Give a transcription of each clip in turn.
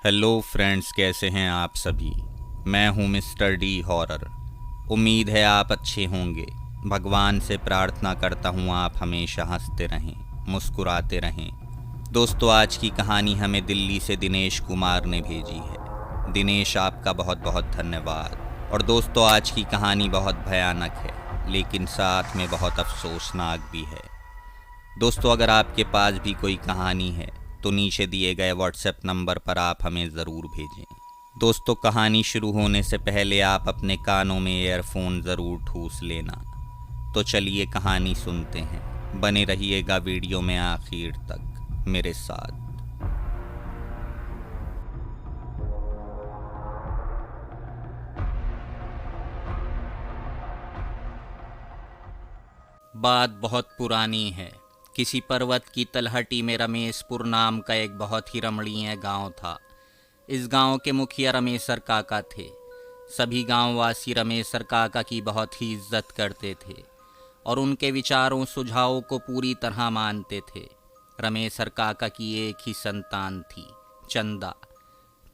Hello friends, कैसे हैं आप सभी। मैं हूं मिस्टर डी हॉरर। उम्मीद है आप अच्छे होंगे। भगवान से प्रार्थना करता हूं आप हमेशा हंसते रहें, मुस्कुराते रहें। दोस्तों, आज की कहानी हमें दिल्ली से दिनेश कुमार ने भेजी है। दिनेश, आपका बहुत बहुत धन्यवाद। और दोस्तों, आज की कहानी बहुत भयानक है, लेकिन साथ में बहुत अफसोसनाक भी है। दोस्तों, अगर आपके पास भी कोई कहानी है तो नीचे दिए गए व्हाट्सएप नंबर पर आप हमें ज़रूर भेजें। दोस्तों, कहानी शुरू होने से पहले आप अपने कानों में ईयरफोन ज़रूर ठूस लेना। तो चलिए कहानी सुनते हैं। बने रहिएगा वीडियो में आखिर तक मेरे साथ। बात बहुत पुरानी है। किसी पर्वत की तलहटी में रमेशपुर नाम का एक बहुत ही रमणीय गांव था। इस गांव के मुखिया रमेशर काका थे। सभी गांववासी रमेशर काका की बहुत ही इज्जत करते थे और उनके विचारों सुझावों को पूरी तरह मानते थे। रमेशर काका की एक ही संतान थी, चंदा।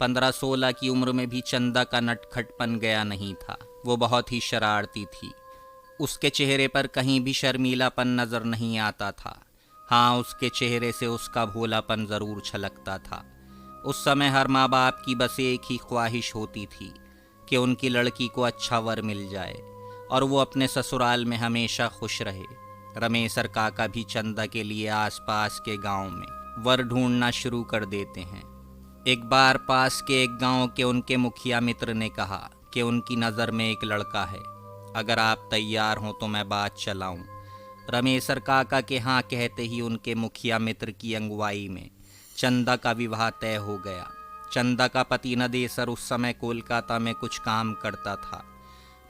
15-16 की उम्र में भी चंदा का नटखटपन गया नहीं था। वो बहुत ही शरारती थी। उसके चेहरे पर कहीं भी शर्मीलापन नजर नहीं आता था। हाँ, उसके चेहरे से उसका भोलापन जरूर छलकता था। उस समय हर माँ बाप की बस एक ही ख्वाहिश होती थी कि उनकी लड़की को अच्छा वर मिल जाए और वो अपने ससुराल में हमेशा खुश रहे। रमेशर काका भी चंदा के लिए आसपास के गांव में वर ढूंढना शुरू कर देते हैं। एक बार पास के एक गांव के उनके मुखिया मित्र ने कहा कि उनकी नज़र में एक लड़का है। अगर आप तैयार हों तो मैं बात चलाऊं। रमेशर काका के हाँ कहते ही उनके मुखिया मित्र की अगुवाई में चंदा का विवाह तय हो गया। चंदा का पति नदेसर उस समय कोलकाता में कुछ काम करता था।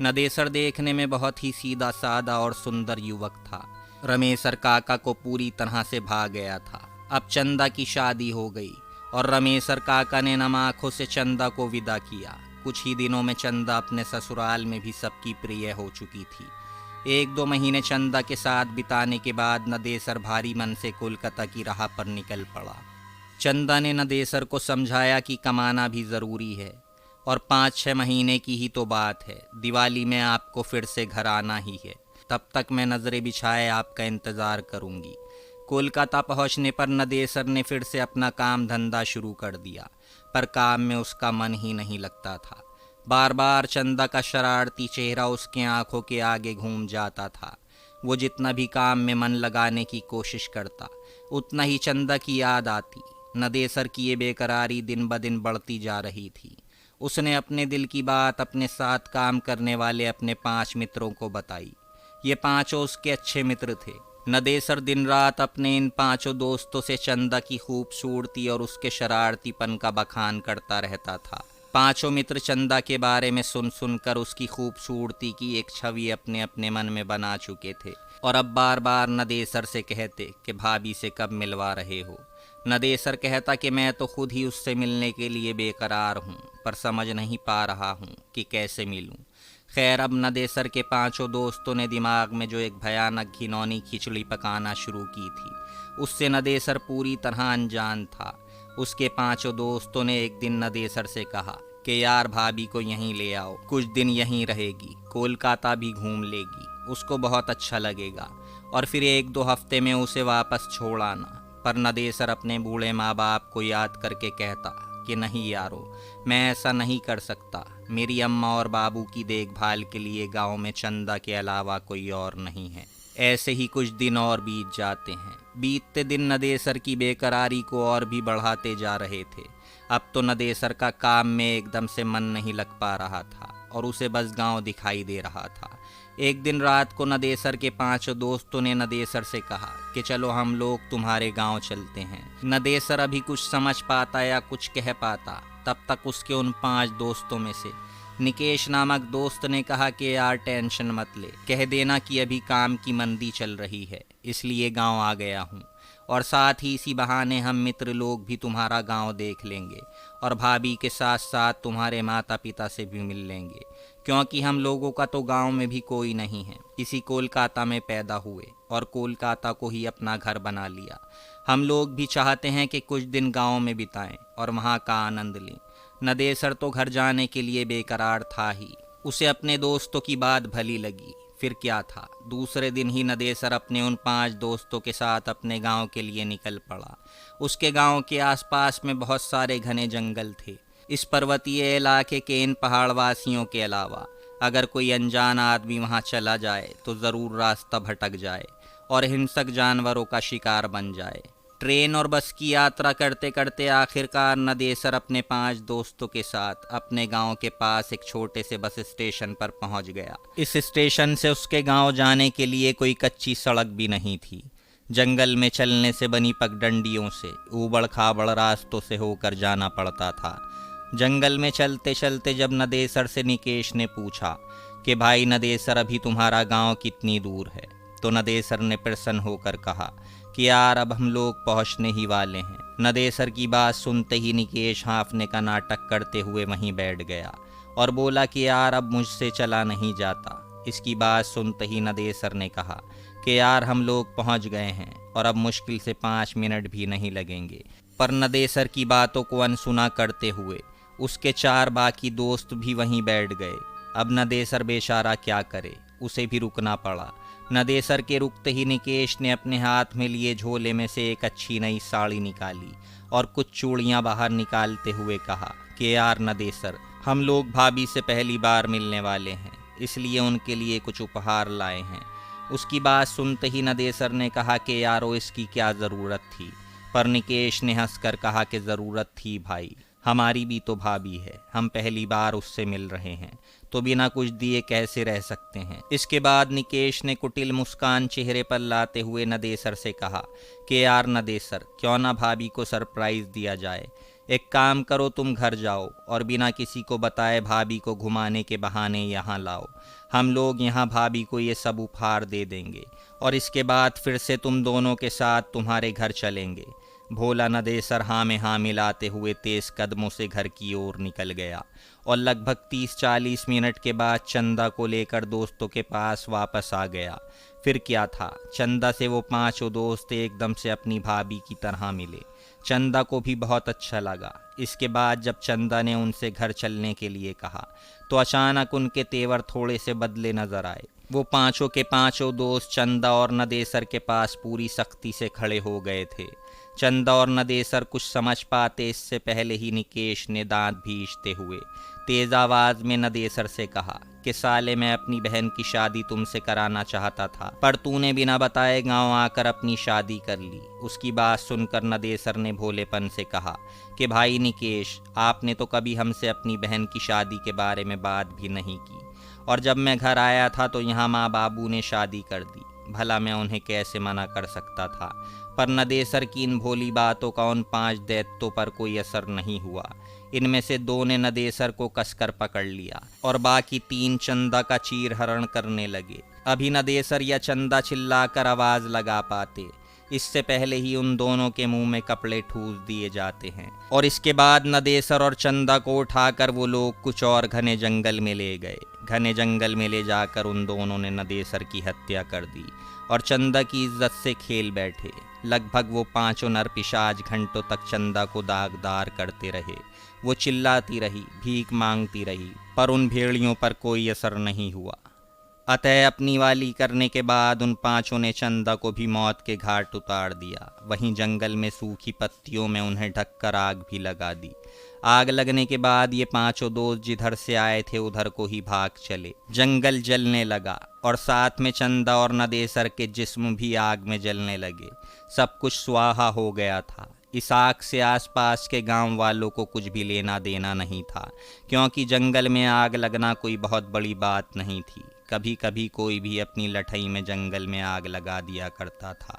नदेसर देखने में बहुत ही सीधा साधा और सुंदर युवक था। रमेशर काका को पूरी तरह से भा गया था। अब चंदा की शादी हो गई और रमेशर काका ने नम आंखों से चंदा को विदा किया। कुछ ही दिनों में चंदा अपने ससुराल में भी सबकी प्रिय हो चुकी थी। 1-2 महीने चंदा के साथ बिताने के बाद नदेसर भारी मन से कोलकाता की राह पर निकल पड़ा। चंदा ने नदेसर को समझाया कि कमाना भी ज़रूरी है और 5-6 महीने की ही तो बात है। दिवाली में आपको फिर से घर आना ही है। तब तक मैं नज़रें बिछाए आपका इंतज़ार करूंगी। कोलकाता पहुंचने पर नदेसर ने फिर से अपना काम धंधा शुरू कर दिया, पर काम में उसका मन ही नहीं लगता था। बार बार चंदा का शरारती चेहरा उसके आंखों के आगे घूम जाता था। वो जितना भी काम में मन लगाने की कोशिश करता, उतना ही चंदा की याद आती। नदेसर की ये बेकरारी दिन ब दिन बढ़ती जा रही थी। उसने अपने दिल की बात अपने साथ काम करने वाले अपने 5 मित्रों को बताई। ये पांचों उसके अच्छे मित्र थे। नदेसर दिन रात अपने इन 5 दोस्तों से चंदा की खूबसूरती और उसके शरारतीपन का बखान करता रहता था। 5 मित्र चंदा के बारे में सुन सुनकर उसकी खूबसूरती की एक छवि अपने अपने मन में बना चुके थे और अब बार बार नदेसर से कहते कि भाभी से कब मिलवा रहे हो। नदेसर कहता कि मैं तो खुद ही उससे मिलने के लिए बेकरार हूँ, पर समझ नहीं पा रहा हूँ कि कैसे मिलूँ। खैर, अब नदेसर के 5 दोस्तों ने दिमाग में जो एक भयानक घिनौनी खिचड़ी पकाना शुरू की थी, उससे नदेसर पूरी तरह अनजान था। उसके 5 दोस्तों ने एक दिन नदेसर से कहा कि यार, भाभी को यहीं ले आओ, कुछ दिन यहीं रहेगी, कोलकाता भी घूम लेगी, उसको बहुत अच्छा लगेगा और फिर 1-2 हफ्ते में उसे वापस छोड़ आना। पर नदेसर अपने बूढ़े माँ बाप को याद करके कहता कि नहीं यारो, मैं ऐसा नहीं कर सकता। मेरी अम्मा और बाबू की देखभाल के लिए गांव में चंदा के अलावा कोई और नहीं है। ऐसे ही कुछ दिन और बीत जाते हैं। बीतते दिन नदेसर की बेकरारी को और भी बढ़ाते जा रहे थे। अब तो नदेसर का काम में एकदम से मन नहीं लग पा रहा था और उसे बस गांव दिखाई दे रहा था। एक दिन रात को नदेसर के 5 दोस्तों ने नदेसर से कहा कि चलो हम लोग तुम्हारे गांव चलते हैं। नदेसर अभी कुछ समझ पाता या कुछ कह पाता, तब तक उसके उन 5 दोस्तों में से निकेश नामक दोस्त ने कहा कि यार टेंशन मत ले, कह देना कि अभी काम की मंदी चल रही है, इसलिए गांव आ गया हूँ और साथ ही इसी बहाने हम मित्र लोग भी तुम्हारा गांव देख लेंगे और भाभी के साथ साथ तुम्हारे माता पिता से भी मिल लेंगे, क्योंकि हम लोगों का तो गांव में भी कोई नहीं है। इसी कोलकाता में पैदा हुए और कोलकाता को ही अपना घर बना लिया। हम लोग भी चाहते हैं कि कुछ दिन गांव में बिताएं और वहां का आनंद लें। नदेसर तो घर जाने के लिए बेकरार था ही। उसे अपने दोस्तों की बात भली लगी। फिर क्या था, दूसरे दिन ही नदेसर अपने उन 5 दोस्तों के साथ अपने गांव के लिए निकल पड़ा। उसके गांव के आसपास में बहुत सारे घने जंगल थे। इस पर्वतीय इलाके के इन पहाड़वासियों के अलावा अगर कोई अनजान आदमी वहां चला जाए तो ज़रूर रास्ता भटक जाए और हिंसक जानवरों का शिकार बन जाए। ट्रेन और बस की यात्रा करते करते आखिरकार नदेसर अपने 5 दोस्तों के साथ अपने गांव के पास एक छोटे से बस स्टेशन पर पहुंच गया। इस स्टेशन से उसके गांव जाने के लिए कोई कच्ची सड़क भी नहीं थी। जंगल में चलने से बनी पगडंडियों से, ऊबड़ खाबड़ रास्तों से होकर जाना पड़ता था। जंगल में चलते चलते जब नदेसर से निकेश ने पूछा कि भाई नदेसर, अभी तुम्हारा गांव कितनी दूर है, तो नदेसर ने प्रसन्न होकर कहा कि यार अब हम लोग पहुंचने ही वाले हैं। नदेसर की बात सुनते ही निकेश हाँफने का नाटक करते हुए वहीं बैठ गया और बोला कि यार अब मुझसे चला नहीं जाता। इसकी बात सुनते ही नदेसर ने कहा कि यार हम लोग पहुंच गए हैं और अब मुश्किल से 5 मिनट भी नहीं लगेंगे। पर नदेसर की बातों को अनसुना करते हुए उसके 4 बाकी दोस्त भी वहीं बैठ गए। अब नदेसर बेचारा क्या करे, उसे भी रुकना पड़ा। नदेसर के रुकते ही निकेश ने अपने हाथ में लिए झोले में से एक अच्छी नई साड़ी निकाली और कुछ चूड़ियां बाहर निकालते हुए कहा कि यार नदेसर, हम लोग भाभी से पहली बार मिलने वाले हैं, इसलिए उनके लिए कुछ उपहार लाए हैं। उसकी बात सुनते ही नदेसर ने कहा कि यारो इसकी क्या ज़रूरत थी। पर निकेश ने हंसकर कहा कि ज़रूरत थी भाई, हमारी भी तो भाभी है, हम पहली बार उससे मिल रहे हैं तो बिना कुछ दिए कैसे रह सकते हैं। इसके बाद निकेश ने कुटिल मुस्कान चेहरे पर लाते हुए नदेसर से कहा कि यार नदेसर, क्यों ना भाभी को सरप्राइज़ दिया जाए। एक काम करो, तुम घर जाओ और बिना किसी को बताए भाभी को घुमाने के बहाने यहाँ लाओ। हम लोग यहाँ भाभी को ये सब उपहार दे देंगे और इसके बाद फिर से तुम दोनों के साथ तुम्हारे घर चलेंगे। भोला नदेसर हाँ में हाँ मिलाते हुए तेज कदमों से घर की ओर निकल गया और लगभग 30-40 मिनट के बाद चंदा को लेकर दोस्तों के पास वापस आ गया। फिर क्या था, चंदा से वो 5 दोस्त एकदम से अपनी भाभी की तरह मिले। चंदा को भी बहुत अच्छा लगा। इसके बाद जब चंदा ने उनसे घर चलने के लिए कहा तो अचानक उनके तेवर थोड़े से बदले नजर आए। वो 5 के 5 दोस्त चंदा और नदेसर के पास पूरी सख्ती से खड़े हो गए थे। चंदा और नदेसर कुछ समझ पाते इससे पहले ही निकेश ने दांत भींचते हुए तेज आवाज में नदेसर से कहा कि साले, मैं अपनी बहन की शादी तुमसे कराना चाहता था, पर तूने बिना बताए गांव आकर अपनी शादी कर ली। उसकी बात सुनकर नदेसर ने भोलेपन से कहा कि भाई निकेश, आपने तो कभी हमसे अपनी बहन की शादी के बारे में बात भी नहीं की, और जब मैं घर आया था तो यहाँ माँ बाबू ने शादी कर दी, भला मैं उन्हें कैसे मना कर सकता था। पर नदेसर की इन भोली बातों का उन 5 दैत्यों पर कोई असर नहीं हुआ। इनमें से 2 ने नदेसर को कसकर पकड़ लिया और बाकी 3 चंदा का चीरहरण करने लगे। अभी नदेसर या चंदा चिल्लाकर आवाज लगा पाते, इससे पहले ही उन दोनों के मुंह में कपड़े ठूस दिए जाते हैं और इसके बाद नदेसर और चंदा को उठाकर वो लोग कुछ और घने जंगल में ले गए। घने जंगल में ले जाकर उन दोनों ने नदेसर की हत्या कर दी और चंदा की इज्जत से खेल बैठे। लगभग वो 5 नर पिशाच घंटों तक चंदा को दागदार करते रहे। वो चिल्लाती रही, भीख मांगती रही, पर उन भेड़ियों पर कोई असर नहीं हुआ। अतः अपनी वाली करने के बाद उन 5 ने चंदा को भी मौत के घाट उतार दिया। वहीं जंगल में सूखी पत्तियों में उन्हें ढककर आग भी लगा दी। आग लगने के बाद ये 5 दोस्त जिधर से आए थे उधर को ही भाग चले। जंगल जलने लगा और साथ में चंदा और नदेसर के जिस्म भी आग में जलने लगे। सब कुछ स्वाहा हो गया था। इस आग से आसपास के गांव वालों को कुछ भी लेना देना नहीं था, क्योंकि जंगल में आग लगना कोई बहुत बड़ी बात नहीं थी। कभी कभी कोई भी अपनी लठई में जंगल में आग लगा दिया करता था।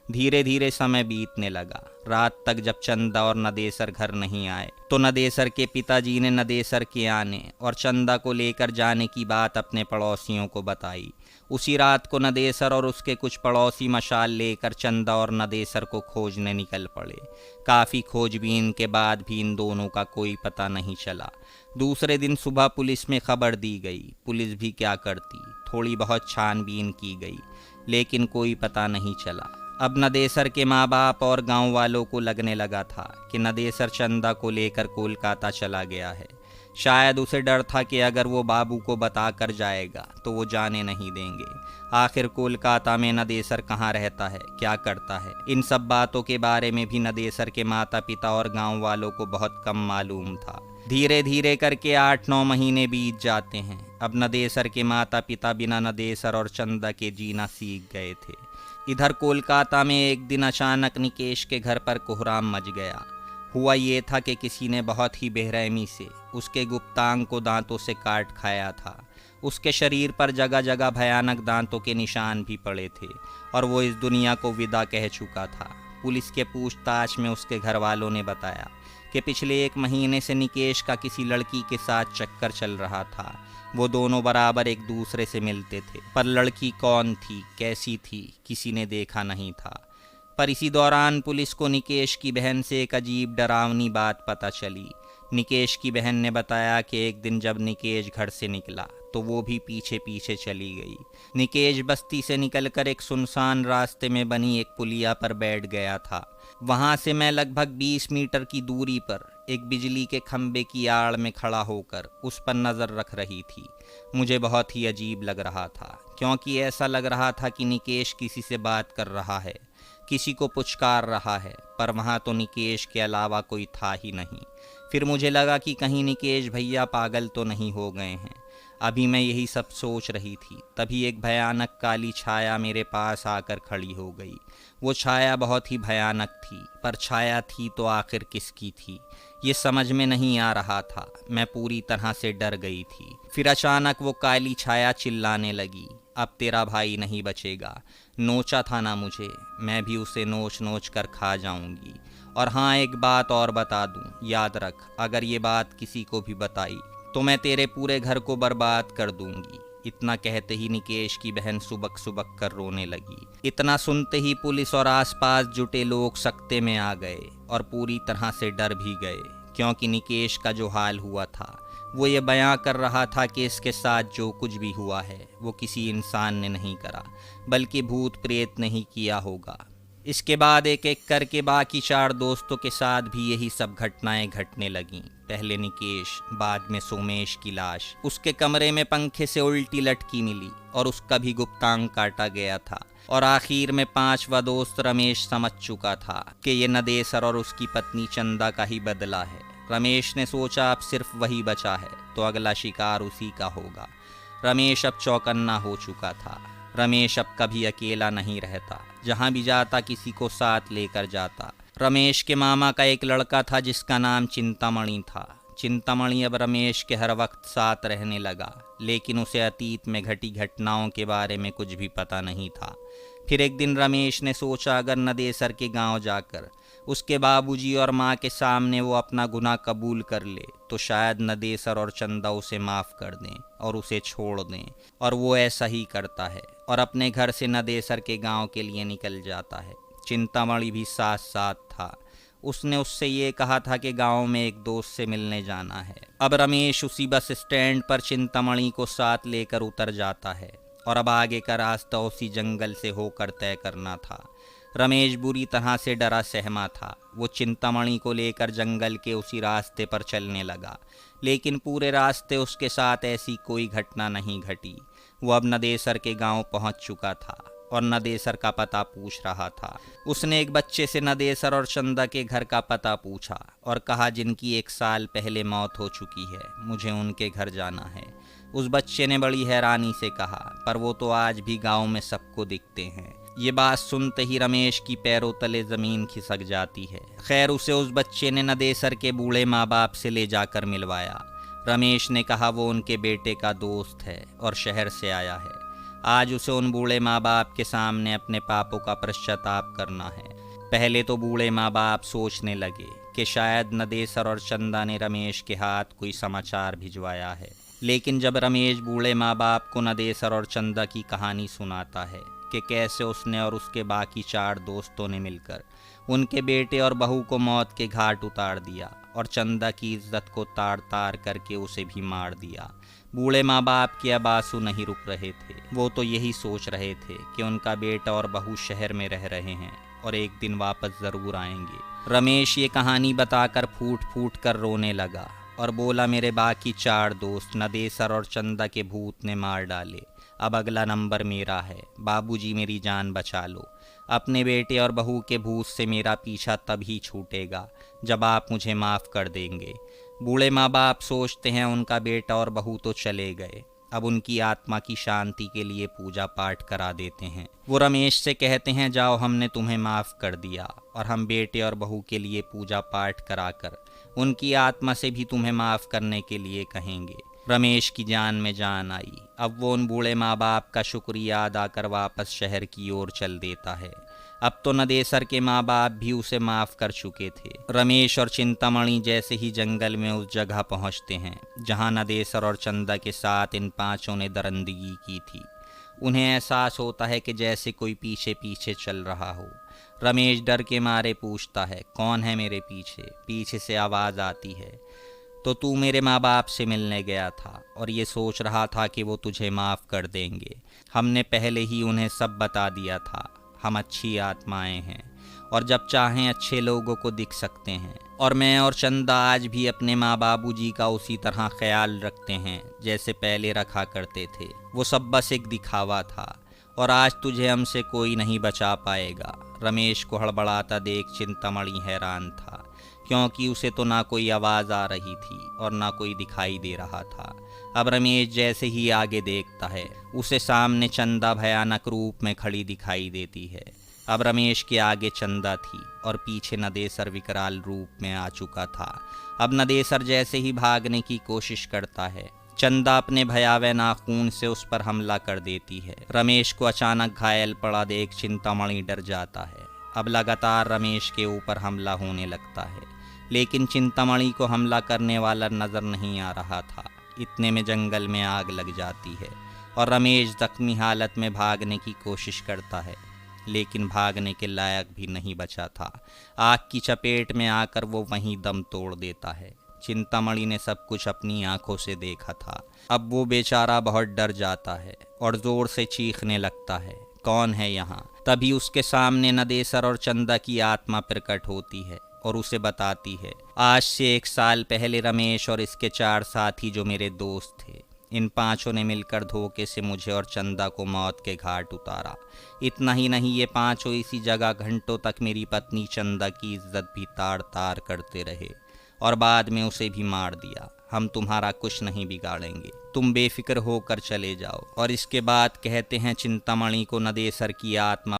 धीरे धीरे समय बीतने लगा। रात तक जब चंदा और नदेसर घर नहीं आए तो नदेसर के पिताजी ने नदेसर के आने और चंदा को लेकर जाने की बात अपने पड़ोसियों को बताई। उसी रात को नदेसर और उसके कुछ पड़ोसी मशाल लेकर चंदा और नदेसर को खोजने निकल पड़े। काफ़ी खोजबीन के बाद भी इन दोनों का कोई पता नहीं चला। दूसरे दिन सुबह पुलिस में खबर दी गई। पुलिस भी क्या करती, थोड़ी बहुत छानबीन की गई, लेकिन कोई पता नहीं चला। अब नदेसर के माँ बाप और गांव वालों को लगने लगा था कि नदेसर चंदा को लेकर कोलकाता चला गया है। शायद उसे डर था कि अगर वो बाबू को बता कर जाएगा तो वो जाने नहीं देंगे। आखिर कोलकाता में नदेसर कहाँ रहता है, क्या करता है, इन सब बातों के बारे में भी नदेसर के माता पिता और गांव वालों को बहुत कम मालूम था। धीरे धीरे करके 8-9 महीने बीत जाते हैं। अब नदेसर के माता पिता बिना नदेसर और चंदा के जीना सीख गए थे। इधर कोलकाता में एक दिन अचानक निकेश के घर पर कोहराम मच गया। हुआ ये था कि किसी ने बहुत ही बेरहमी से उसके गुप्तांग को दांतों से काट खाया था। उसके शरीर पर जगह जगह भयानक दांतों के निशान भी पड़े थे और वो इस दुनिया को विदा कह चुका था। पुलिस के पूछताछ में उसके घर वालों ने बताया कि पिछले 1 महीने से निकेश का किसी लड़की के साथ चक्कर चल रहा था। वो दोनों बराबर एक दूसरे से मिलते थे, पर लड़की कौन थी, कैसी थी, किसी ने देखा नहीं था। पर इसी दौरान पुलिस को निकेश की बहन से एक अजीब डरावनी बात पता चली। निकेश की बहन ने बताया कि एक दिन जब निकेश घर से निकला तो वो भी पीछे पीछे चली गई। निकेश बस्ती से निकलकर एक सुनसान रास्ते में बनी एक पुलिया पर बैठ गया था। वहां से मैं लगभग 20 मीटर की दूरी पर एक बिजली के खंबे की आड़ में खड़ा होकर उस पर नज़र रख रही थी। मुझे बहुत ही अजीब लग रहा था, क्योंकि ऐसा लग रहा था कि निकेश किसी से बात कर रहा है, किसी को पुचकार रहा है, पर वहाँ तो निकेश के अलावा कोई था ही नहीं। फिर मुझे लगा कि कहीं निकेश भैया पागल तो नहीं हो गए हैं। अभी मैं यही सब सोच रही थी, तभी एक भयानक काली छाया मेरे पास आकर खड़ी हो गई। वो छाया बहुत ही भयानक थी, पर छाया थी तो आखिर किसकी थी ये समझ में नहीं आ रहा था। मैं पूरी तरह से डर गई थी। फिर अचानक वो काली छाया चिल्लाने लगी, अब तेरा भाई नहीं बचेगा। नोचा था ना मुझे, मैं भी उसे नोच नोच कर खा जाऊंगी। और हाँ, एक बात और बता दूं, याद रख, अगर ये बात किसी को भी बताई तो मैं तेरे पूरे घर को बर्बाद कर दूंगी। इतना कहते ही निकेश की बहन सुबक सुबक कर रोने लगी। इतना सुनते ही पुलिस और आसपास जुटे लोग सकते में आ गए और पूरी तरह से डर भी गए, क्योंकि निकेश का जो हाल हुआ था वो ये बयां कर रहा था कि इसके साथ जो कुछ भी हुआ है वो किसी इंसान ने नहीं करा, बल्कि भूत प्रेत ने ही किया होगा। इसके बाद एक एक करके बाकी 4 दोस्तों के साथ भी यही सब घटनाएं घटने लगीं। पहले निकेश, बाद में सोमेश की लाश उसके कमरे में पंखे से उल्टी लटकी मिली और उसका भी गुप्तांग काटा गया था। और आखिर में 5वां दोस्त रमेश समझ चुका था कि ये नदेसर और उसकी पत्नी चंदा का ही बदला है। रमेश ने सोचा अब सिर्फ वही बचा है तो अगला शिकार उसी का होगा। रमेश अब चौकन्ना हो चुका था। रमेश अब कभी अकेला नहीं रहता, जहाँ भी जाता किसी को साथ लेकर जाता। रमेश के मामा का एक लड़का था जिसका नाम चिंतामणि था। चिंतामणि अब रमेश के हर वक्त साथ रहने लगा, लेकिन उसे अतीत में घटी घटनाओं के बारे में कुछ भी पता नहीं था। फिर एक दिन रमेश ने सोचा अगर नदेसर के गांव जाकर उसके बाबूजी और माँ के सामने वो अपना गुनाह कबूल कर ले तो शायद नदेसर और चंदा उसे माफ़ कर दें और उसे छोड़ दें। और वो ऐसा ही करता है और अपने घर से नदेसर के गांव के लिए निकल जाता है। चिंतामणि भी साथ साथ था। उसने उससे ये कहा था कि गांव में एक दोस्त से मिलने जाना है। अब रमेश उसी बस स्टैंड पर चिंतामणि को साथ लेकर उतर जाता है और अब आगे का रास्ता उसी जंगल से होकर तय करना था। रमेश बुरी तरह से डरा सहमा था। वो चिंतामणि को लेकर जंगल के उसी रास्ते पर चलने लगा, लेकिन पूरे रास्ते उसके साथ ऐसी कोई घटना नहीं घटी। वो अब नदेसर के गांव पहुंच चुका था और नदेसर का पता पूछ रहा था। उसने एक बच्चे से नदेसर और चंदा के घर का पता पूछा और कहा जिनकी 1 साल पहले मौत हो चुकी है, मुझे उनके घर जाना है। उस बच्चे ने बड़ी हैरानी से कहा, पर वो तो आज भी गांव में सबको दिखते हैं। ये बात सुनते ही रमेश की पैरों तले ज़मीन खिसक जाती है। खैर, उसे उस बच्चे ने नदेसर के बूढ़े माँ बाप से ले जाकर मिलवाया। रमेश ने कहा वो उनके बेटे का दोस्त है और शहर से आया है। आज उसे उन बूढ़े माँ बाप के सामने अपने पापों का पश्चाताप करना है। पहले तो बूढ़े माँ बाप सोचने लगे कि शायद नदेसर और चंदा ने रमेश के हाथ कोई समाचार भिजवाया है। लेकिन जब रमेश बूढ़े माँ बाप को नदेसर और चंदा की कहानी सुनाता है कि कैसे उसने और उसके बाकी 4 दोस्तों ने मिलकर उनके बेटे और बहू को मौत के घाट उतार दिया और चंदा की इज्जत को ताड़ ताड़ करके उसे भी मार दिया, बूढ़े माँ बाप के अब आंसू नहीं रुक रहे थे। वो तो यही सोच रहे थे कि उनका बेटा और बहू शहर में रह रहे हैं और एक दिन वापस ज़रूर आएंगे। रमेश ये कहानी बताकर फूट फूट कर रोने लगा और बोला, मेरे बाकी 4 दोस्त नदेसर और चंदा के भूत ने मार डाले। अब अगला नंबर मेरा है। बाबूजी मेरी जान बचा लो। अपने बेटे और बहू के भूत से मेरा पीछा तभी छूटेगा जब आप मुझे माफ़ कर देंगे। बूढ़े माँ बाप सोचते हैं उनका बेटा और बहू तो चले गए, अब उनकी आत्मा की शांति के लिए पूजा पाठ करा देते हैं। वो रमेश से कहते हैं, जाओ हमने तुम्हें माफ़ कर दिया और हम बेटे और बहू के लिए पूजा पाठ कराकर उनकी आत्मा से भी तुम्हें माफ़ करने के लिए कहेंगे। रमेश की जान में जान आई। अब वो उन बूढ़े माँ बाप का शुक्रिया अदा कर वापस शहर की ओर चल देता है। अब तो नदेसर के माँ बाप भी उसे माफ़ कर चुके थे। रमेश और चिंतामणि जैसे ही जंगल में उस जगह पहुँचते हैं जहाँ नदेसर और चंदा के साथ इन 5 ने दरिंदगी की थी, उन्हें एहसास होता है कि जैसे कोई पीछे पीछे चल रहा हो। रमेश डर के मारे पूछता है, कौन है मेरे पीछे? पीछे से आवाज़ आती है, तो तू मेरे माँ बाप से मिलने गया था और ये सोच रहा था कि वो तुझे माफ़ कर देंगे। हमने पहले ही उन्हें सब बता दिया था। हम अच्छी आत्माएं हैं और जब चाहें अच्छे लोगों को दिख सकते हैं, और मैं और चंदा आज भी अपने माँ बाबूजी का उसी तरह ख्याल रखते हैं जैसे पहले रखा करते थे। वो सब बस एक दिखावा था और आज तुझे हमसे कोई नहीं बचा पाएगा। रमेश को हड़बड़ाता देख चिंतामणि हैरान था, क्योंकि उसे तो ना कोई आवाज़ आ रही थी और ना कोई दिखाई दे रहा था। अब रमेश जैसे ही आगे देखता है, उसे सामने चंदा भयानक रूप में खड़ी दिखाई देती है। अब रमेश के आगे चंदा थी और पीछे नदेसर विकराल रूप में आ चुका था। अब नदेसर जैसे ही भागने की कोशिश करता है, चंदा अपने भयावह नाखून से उस पर हमला कर देती है। रमेश को अचानक घायल पड़ा देख चिंतामणि डर जाता है। अब लगातार रमेश के ऊपर हमला होने लगता है, लेकिन चिंतामणि को हमला करने वाला नजर नहीं आ रहा था। इतने में जंगल में आग लग जाती है और रमेश जख्मी हालत में भागने की कोशिश करता है, लेकिन भागने के लायक भी नहीं बचा था। आग की चपेट में आकर वो वहीं दम तोड़ देता है। चिंतामणि ने सब कुछ अपनी आंखों से देखा था। अब वो बेचारा बहुत डर जाता है और जोर से चीखने लगता है, कौन है यहाँ? तभी उसके सामने नदेसर और चंदा की आत्मा प्रकट होती है और उसे बताती है, आज से 1 साल पहले रमेश और इसके 4 साथी जो मेरे दोस्त थे, इन 5 ने मिलकर धोखे से मुझे और चंदा को मौत के घाट उतारा। इतना ही नहीं, ये 5 इसी जगह घंटों तक मेरी पत्नी चंदा की इज्जत भी ताड़ ताड़ करते रहे और बाद में उसे भी मार दिया। हम तुम्हारा कुछ नहीं बिगाड़ेंगे, तुम बेफिक्र होकर चले जाओ। और इसके बाद कहते हैं चिंतामणि को नदेसर की आत्मा